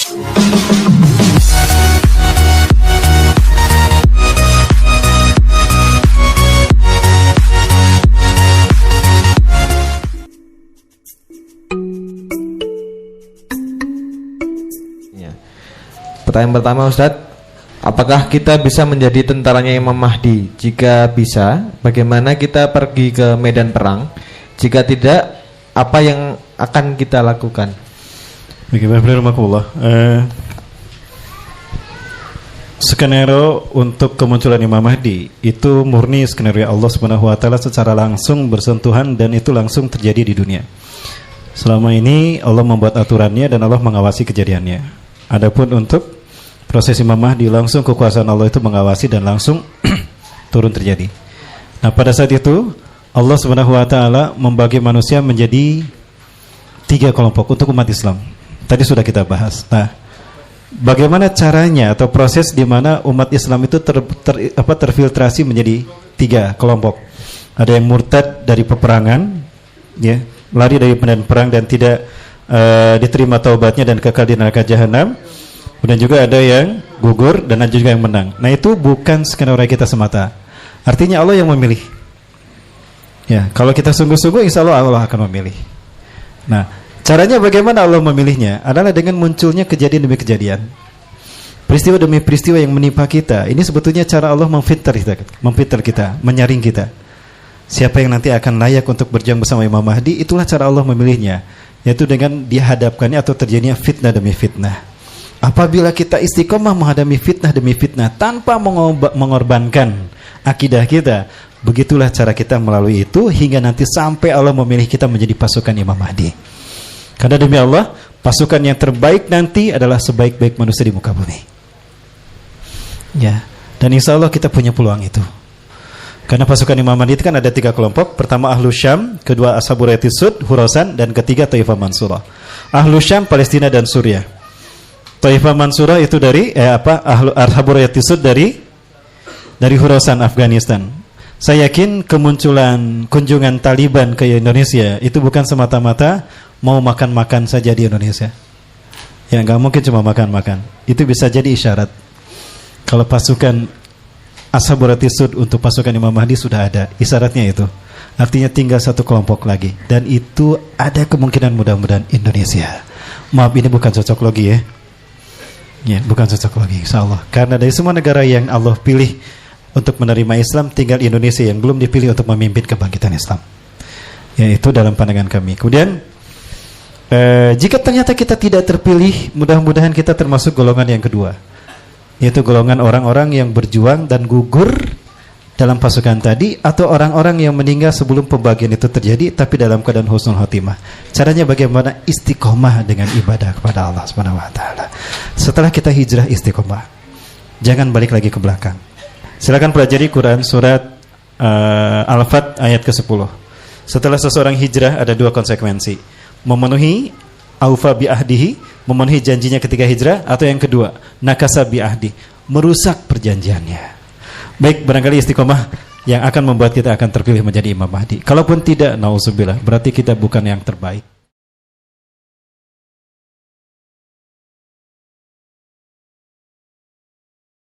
Pertanyaan pertama, Ustadz, apakah kita bisa menjadi tentaranya Imam Mahdi? Jika bisa, bagaimana kita pergi ke medan perang? Jika tidak, apa yang akan kita lakukan? Skenario untuk kemunculan Imam Mahdi itu murni skenario Allah Subhanahu wa taala secara langsung bersentuhan, dan itu langsung terjadi di dunia. Selama ini Allah membuat aturannya dan Allah mengawasi kejadiannya. Adapun untuk proses Imam Mahdi, langsung kekuasaan Allah itu mengawasi dan langsung turun terjadi. Nah, pada saat itu Allah Subhanahu wa taala membagi manusia menjadi 3 kelompok untuk umat Islam. Tadi sudah kita bahas. Nah, bagaimana caranya atau proses di mana umat Islam itu terfiltrasi menjadi 3 kelompok. Ada yang murtad dari peperangan, ya, lari dari medan perang dan tidak diterima taubatnya dan kekal di neraka jahanam. Kemudian juga ada yang gugur dan ada juga yang menang. Nah, itu bukan skenario kita semata. Artinya Allah yang memilih. Ya, kalau kita sungguh-sungguh, insya Allah Allah akan memilih. Nah, caranya bagaimana Allah memilihnya? Adalah dengan munculnya kejadian demi kejadian, peristiwa demi peristiwa yang menimpa kita. Ini sebetulnya cara Allah memfilter kita, menyaring kita. Siapa yang nanti akan layak untuk berjuang bersama Imam Mahdi, itulah cara Allah memilihnya, yaitu dengan dihadapkannya atau terjadinya fitnah demi fitnah. Apabila kita istiqomah menghadapi fitnah demi fitnah tanpa mengorbankan akidah kita, begitulah cara kita melalui itu hingga nanti sampai Allah memilih kita menjadi pasukan Imam Mahdi. Karena demi Allah, pasukan yang terbaik nanti adalah sebaik-baik manusia di muka bumi. Ya, dan insya Allah kita punya peluang itu. Karena pasukan Imam Mahdi itu kan ada 3 kelompok. Pertama Ahlus Syam, kedua Ashabul Sud, Khurasan, dan ketiga Taifah Mansurah. Ahlus Syam, Palestina dan Suriah. Taifah Mansurah itu dari Ashabul Sud dari Khurasan, Afghanistan. Saya yakin kemunculan kunjungan Taliban ke Indonesia itu bukan semata-mata mau makan-makan saja di Indonesia. Ya, nggak mungkin cuma makan-makan. Itu bisa jadi isyarat kalau pasukan Ashabul Sud untuk pasukan Imam Mahdi sudah ada. Isyaratnya itu. Artinya tinggal 1 kelompok lagi. Dan itu ada kemungkinan mudah-mudahan Indonesia. Maaf, ini bukan cocok logi ya. Ya, bukan cocok lagi, insya Allah. Karena dari semua negara yang Allah pilih untuk menerima Islam, tinggal Indonesia yang belum dipilih untuk memimpin kebangkitan Islam. Ya, itu dalam pandangan kami. Kemudian, jika ternyata kita tidak terpilih, mudah-mudahan kita termasuk golongan yang kedua, yaitu golongan orang-orang yang berjuang dan gugur dalam pasukan tadi, atau orang-orang yang meninggal sebelum pembagian itu terjadi tapi dalam keadaan husnul khotimah. Caranya bagaimana? Istiqomah dengan ibadah kepada Allah Subhanahu wa taala. Setelah kita hijrah, istiqomah, jangan balik lagi ke belakang. Silakan pelajari Quran surat Al-Fat ayat ke-10. Setelah seseorang hijrah ada 2 konsekuensi: memenuhi aufa bi ahdihi, memenuhi janjinya ketika hijrah, atau yang kedua nakasa bi ahdi, merusak perjanjiannya. Baik, barangkali istiqomah yang akan membuat kita akan terpilih menjadi Imam Mahdi. Kalaupun tidak, nauzubillah, berarti kita bukan yang terbaik.